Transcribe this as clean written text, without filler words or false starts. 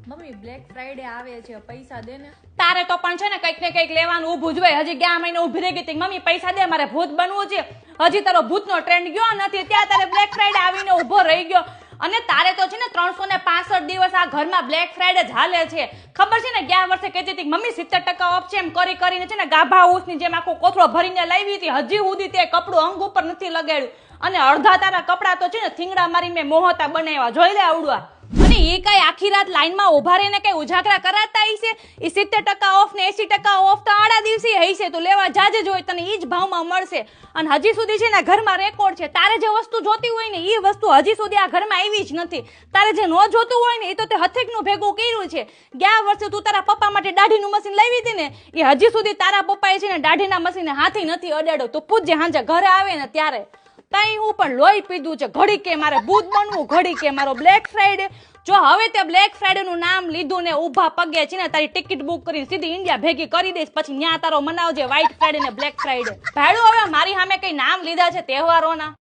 Mummy black Friday આવે છે, પૈસા દે ને. તારે તો પણ છે ને કંઈક ને કંઈક લેવાનું ઊભું જ હોય. હજી ગયા મહિને ઊભી રહી ગઈ મમ્મી પૈસા દે, મારે ભૂત બનવું છે. હજી તારો ભૂતનો ટ્રેન્ડ ગયો નથી, ત્યાં તારે બ્લેક ફ્રાઈડે આવીને ઊભો રહી ગયો. અને તારે તો છે ને 365 દિવસ આ ઘરમાં બ્લેક ફ્રાઈડે જ હાલે છે. ખબર છે ને ગયા વર્ષે કહેતી હતી મમ્મી 70% ઓફ છે, એમ કરી કરીને છે ને ગાભા ઉસની જેમ આખો કોથળો ભરીને લાવી હતી. હજી સુધી તે કપડું અંગ ઉપર નથી લગાડ્યું. અને અડધા તારા કપડા તો છે ને થીંગડા મારી મેં મોહતા બનાવ્યા, જોઈ લે આવડવા. અને એ કઈ આખી રાત લાઈનમાં ઉભા રહીને કઈ ઉજાગરા કરાતા હશે? એ 70% ઓફ ને 80% ઓફ તો આડા દિવસે હશે. તું લેવા જાજે જ હોય, તને એ જ ભાવમાં મળશે. અને હજી સુધી છે ને ઘરમાં રેકોર્ડ છે, તારે જે વસ્તુ જોતી હોય ને એ વસ્તુ હજી સુધી આ ઘરમાં આવી જ નથી. તારે જે ન જોતું હોય ને એ તો તે હથેકનું ભેગું કર્યું છે. ગયા વર્ષે તું તારા પપ્પા માટે દાઢીનું મશીન લાવી હતી ને, એ હજી સુધી તારા પપ્પાએ છે ને દાઢીના મશીને હાથી નથી અડાડ્યો. તું પૂછજે હાંજે ઘરે આવે ને ત્યારે. તઈ હું પણ લોહી પીધું છે. ઘડી કે મારે ભૂત બનવું, ઘડી કે મારો બ્લેક ફ્રાઈડે. જો હવે તે બ્લેક ફ્રાઈડે નું નામ લીધું ને ઊભા પગે છે ને તારી ટિકિટ બુક કરીને સીધી ઇન્ડિયા ભેગી કરી દઈશ. પછી ન્યા તારો મનાવજે વ્હાઈટ ફ્રાઈડે ને બ્લેક ફ્રાઈડે. ભાડું હવે મારી સામે કઈ નામ લીધા છે તહેવારોના.